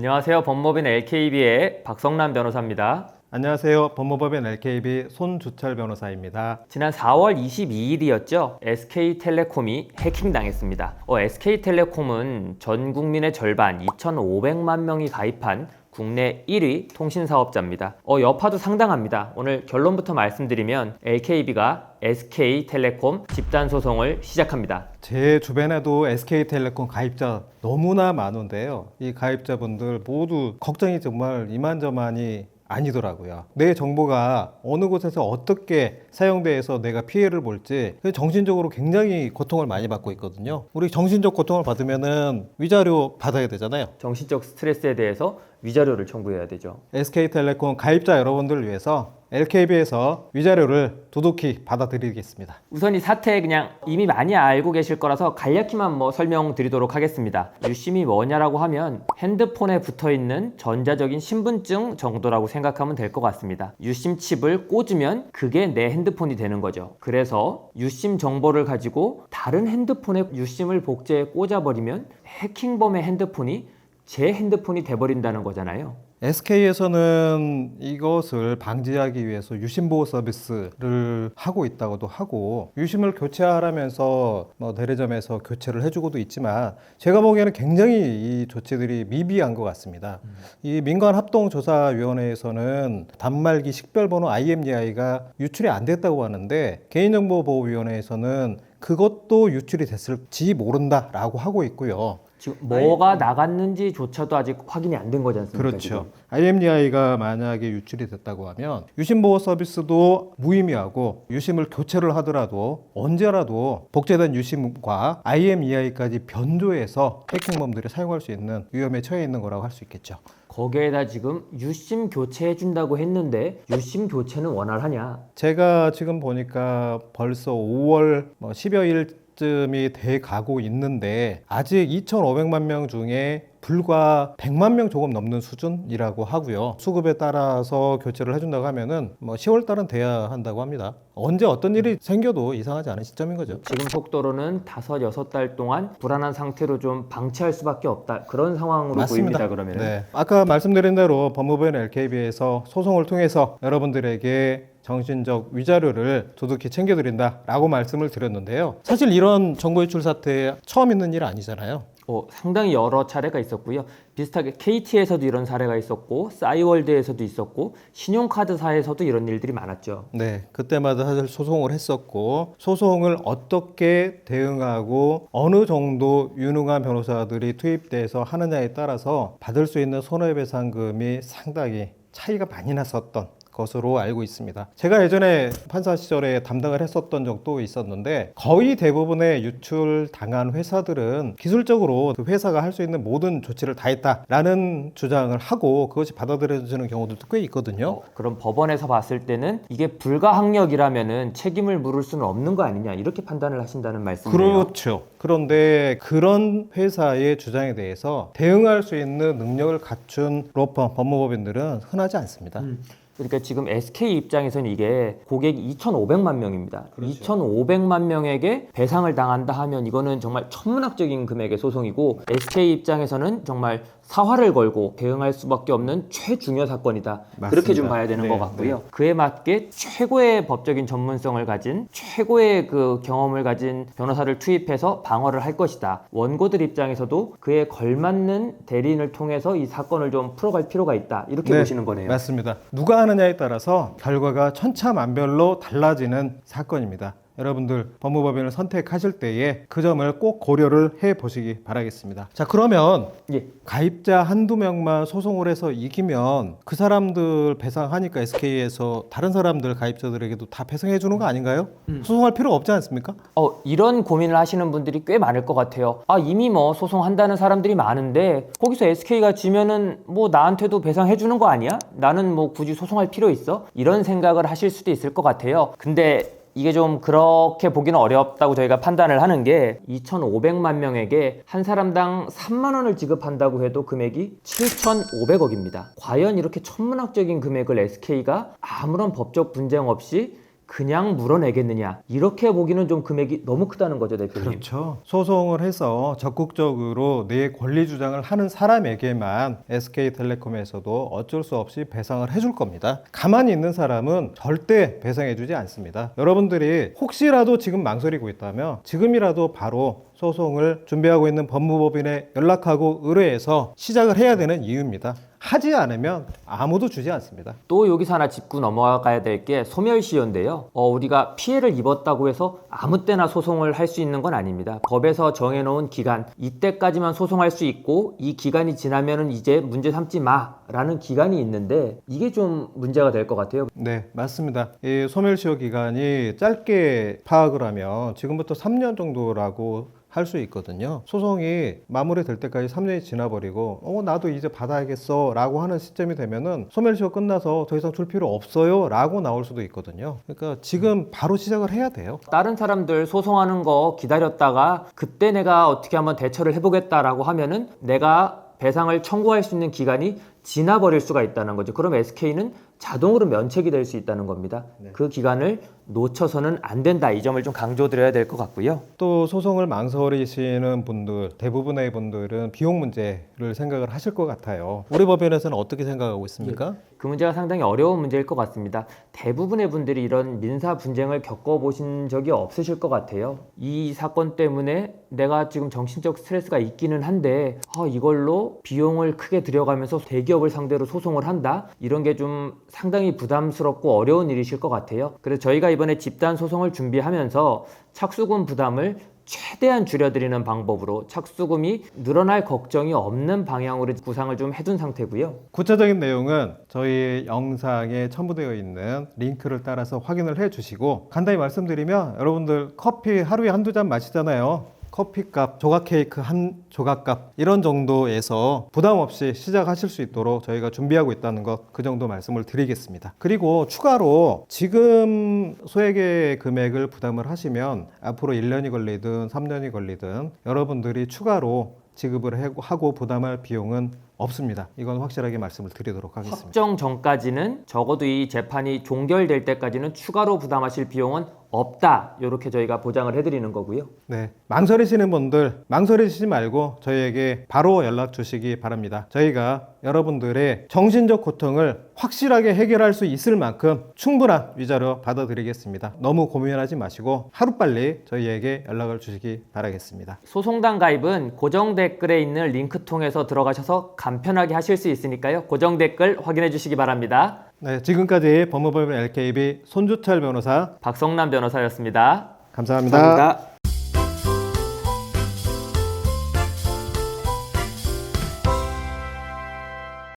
안녕하세요. 법무법인 LKB의 박성남 변호사입니다. 안녕하세요. 법무법인 LKB 손주철 변호사입니다. 지난 4월 22일이었죠. SK텔레콤이 해킹당했습니다. SK텔레콤은 전 국민의 절반 2,500만 명이 가입한 국내 1위 통신사업자입니다. 여파도 상당합니다. 오늘 결론부터 말씀드리면 LKB가 SK텔레콤 집단소송을 시작합니다. 제 주변에도 SK텔레콤 가입자 너무나 많은데요. 이 가입자분들 모두 걱정이 정말 이만저만이 아니더라고요. 내 정보가 어느 곳에서 어떻게 사용돼서 내가 피해를 볼지 정신적으로 굉장히 고통을 많이 받고 있거든요. 우리 정신적 고통을 받으면은 위자료 받아야 되잖아요. 정신적 스트레스에 대해서 위자료를 청구해야 되죠. SK텔레콤 가입자 여러분들을 위해서 LKB에서 위자료를 두둑히 받아드리겠습니다. 우선 이 사태 그냥 이미 많이 알고 계실 거라서 간략히만 설명드리도록 하겠습니다. 유심이 뭐냐라고 하면 핸드폰에 붙어있는 전자적인 신분증 정도라고 생각하면 될 것 같습니다. 유심 칩을 꽂으면 그게 내 핸드폰이 되는 거죠. 그래서 유심 정보를 가지고 다른 핸드폰에 유심을 복제해 꽂아버리면 해킹범의 핸드폰이 제 핸드폰이 돼버린다는 거잖아요. SK에서는 이것을 방지하기 위해서 유심보호 서비스를 하고 있다고도 하고 유심을 교체하라면서 대리점에서 교체를 해주고도 있지만 제가 보기에는 굉장히 이 조치들이 미비한 것 같습니다. 이 민간합동조사위원회에서는 단말기 식별번호 IMEI가 유출이 안 됐다고 하는데 개인정보보호위원회에서는 그것도 유출이 됐을지 모른다라고 하고 있고요. 지금 뭐가 나갔는지조차도 아직 확인이 안 된 거지 않습니까? 그렇죠. 지금? IMEI가 만약에 유출이 됐다고 하면 유심보호 서비스도 무의미하고 유심을 교체를 하더라도 언제라도 복제된 유심과 IMEI까지 변조해서 해킹범들이 사용할 수 있는 위험에 처해 있는 거라고 할 수 있겠죠. 거기에다 지금 유심 교체해준다고 했는데 유심 교체는 원활하냐? 제가 지금 보니까 벌써 5월 10여일 쯤이 돼 가고 있는데 아직 2,500만 명 중에 불과 100만 명 조금 넘는 수준이라고 하고요. 수급에 따라서 교체를 해준다고 하면은 10월 달은 돼야 한다고 합니다. 언제 어떤 일이 생겨도 이상하지 않은 시점인 거죠. 지금 속도로는 5, 6달 동안 불안한 상태로 좀 방치할 수밖에 없다. 그런 상황으로 맞습니다. 보입니다. 그러면 네. 아까 말씀드린 대로 법무부인 LKB에서 소송을 통해서 여러분들에게 정신적 위자료를 두둑히 챙겨드린다라고 말씀을 드렸는데요. 사실 이런 정보 유출 사태 처음 있는 일 아니잖아요. 상당히 여러 차례가 있었고요. 비슷하게 KT에서도 이런 사례가 있었고 싸이월드에서도 있었고 신용카드사에서도 이런 일들이 많았죠. 네, 그때마다 사실 소송을 했었고 소송을 어떻게 대응하고 어느 정도 유능한 변호사들이 투입돼서 하느냐에 따라서 받을 수 있는 손해배상금이 상당히 차이가 많이 났었던 것으로 알고 있습니다. 제가 예전에 판사 시절에 담당을 했었던 적도 있었는데 거의 대부분의 유출 당한 회사들은 기술적으로 그 회사가 할 수 있는 모든 조치를 다 했다라는 주장을 하고 그것이 받아들여지는 경우들도 꽤 있거든요. 그럼 법원에서 봤을 때는 이게 불가항력이라면은 책임을 물을 수는 없는 거 아니냐 이렇게 판단을 하신다는 말씀이에요. 그렇죠. 그런데 그런 회사의 주장에 대해서 대응할 수 있는 능력을 갖춘 로펌, 법무법인들은 흔하지 않습니다. 그러니까 지금 SK 입장에서는 이게 고객이 2,500만 명입니다. 그렇죠. 2,500만 명에게 배상을 당한다 하면 이거는 정말 천문학적인 금액의 소송이고 SK 입장에서는 정말 사활을 걸고 대응할 수밖에 없는 최중요 사건이다. 맞습니다. 그렇게 좀 봐야 되는 네, 것 같고요. 그에 맞게 최고의 법적인 전문성을 가진 최고의 그 경험을 가진 변호사를 투입해서 방어를 할 것이다. 원고들 입장에서도 그에 걸맞는 대리인을 통해서 이 사건을 좀 풀어갈 필요가 있다. 이렇게 보시는 거네요. 맞습니다. 누가 하느냐에 따라서 결과가 천차만별로 달라지는 사건입니다. 여러분들 법무법인을 선택하실 때에 그 점을 꼭 고려를 해보시기 바라겠습니다. 자, 그러면 가입자 한두 명만 소송을 해서 이기면 그 사람들 배상하니까 SK에서 다른 사람들 가입자들에게도 다 배상해 주는 거 아닌가요? 소송할 필요가 없지 않습니까? 이런 고민을 하시는 분들이 꽤 많을 것 같아요. 이미 소송한다는 사람들이 많은데 거기서 SK가 지면은 나한테도 배상해 주는 거 아니야? 나는 굳이 소송할 필요 있어? 이런 생각을 하실 수도 있을 것 같아요. 근데 이게 좀 그렇게 보기는 어렵다고 저희가 판단을 하는 게 2,500만 명에게 한 사람당 3만 원을 지급한다고 해도 금액이 7,500억입니다. 과연 이렇게 천문학적인 금액을 SK가 아무런 법적 분쟁 없이 그냥 물어내겠느냐 이렇게 보기는 좀 금액이 너무 크다는 거죠, 대표님. 그렇죠. 소송을 해서 적극적으로 내 권리 주장을 하는 사람에게만 SK텔레콤에서도 어쩔 수 없이 배상을 해줄 겁니다. 가만히 있는 사람은 절대 배상해주지 않습니다. 여러분들이 혹시라도 지금 망설이고 있다면 지금이라도 바로 소송을 준비하고 있는 법무법인에 연락하고 의뢰해서 시작을 해야 되는 이유입니다. 하지 않으면 아무도 주지 않습니다. 또 여기서 하나 짚고 넘어가야 될 게 소멸시효인데요. 우리가 피해를 입었다고 해서 아무 때나 소송을 할 수 있는 건 아닙니다. 법에서 정해놓은 기간, 이때까지만 소송할 수 있고 이 기간이 지나면은 이제 문제 삼지 마라는 기간이 있는데 이게 좀 문제가 될 것 같아요. 네, 맞습니다. 이 소멸시효 기간이 짧게 파악을 하면 지금부터 3년 정도라고 할 수 있거든요. 소송이 마무리될 때까지 3년이 지나버리고 나도 이제 받아야겠어 라고 하는 시점이 되면은 소멸시효 끝나서 더 이상 줄 필요 없어요 라고 나올 수도 있거든요. 그러니까 지금 바로 시작을 해야 돼요. 다른 사람들 소송하는 거 기다렸다가 그때 내가 어떻게 한번 대처를 해보겠다라고 하면은 내가 배상을 청구할 수 있는 기간이 지나버릴 수가 있다는 거죠. 그럼 SK는 자동으로 면책이 될 수 있다는 겁니다. 네. 그 기간을 놓쳐서는 안 된다. 이 점을 좀 강조드려야 될 것 같고요. 또 소송을 망설이시는 분들, 대부분의 분들은 비용 문제를 생각을 하실 것 같아요. 우리 법인에서는 어떻게 생각하고 있습니까? 그 문제가 상당히 어려운 문제일 것 같습니다. 대부분의 분들이 이런 민사 분쟁을 겪어보신 적이 없으실 것 같아요. 이 사건 때문에 내가 지금 정신적 스트레스가 있기는 한데 이걸로 비용을 크게 들여가면서 대기업을 상대로 소송을 한다? 이런 게 좀 상당히 부담스럽고 어려운 일이실 것 같아요. 그래서 저희가 이번에 집단 소송을 준비하면서 착수금 부담을 최대한 줄여드리는 방법으로 착수금이 늘어날 걱정이 없는 방향으로 구상을 좀 해둔 상태고요. 구체적인 내용은 저희 영상에 첨부되어 있는 링크를 따라서 확인을 해 주시고 간단히 말씀드리면 여러분들 커피 하루에 한두 잔 마시잖아요. 커피값, 조각 케이크 한 조각값 이런 정도에서 부담 없이 시작하실 수 있도록 저희가 준비하고 있다는 것 그 정도 말씀을 드리겠습니다. 그리고 추가로 지금 소액의 금액을 부담을 하시면 앞으로 1년이 걸리든 3년이 걸리든 여러분들이 추가로 지급을 하고 부담할 비용은 없습니다. 이건 확실하게 말씀을 드리도록 하겠습니다. 확정 전까지는 적어도 이 재판이 종결될 때까지는 추가로 부담하실 비용은 없다. 이렇게 저희가 보장을 해드리는 거고요. 네, 망설이시는 분들 망설이시지 말고 저희에게 바로 연락 주시기 바랍니다. 저희가 여러분들의 정신적 고통을 확실하게 해결할 수 있을 만큼 충분한 위자료 받아드리겠습니다. 너무 고민하지 마시고 하루빨리 저희에게 연락을 주시기 바라겠습니다. 소송단 가입은 고정 댓글에 있는 링크 통해서 들어가셔서 간편하게 하실 수 있으니까요. 고정 댓글 확인해 주시기 바랍니다. 네, 지금까지 법무법인 LKB 손주철 변호사 박성남 변호사였습니다. 감사합니다. 감사합니다.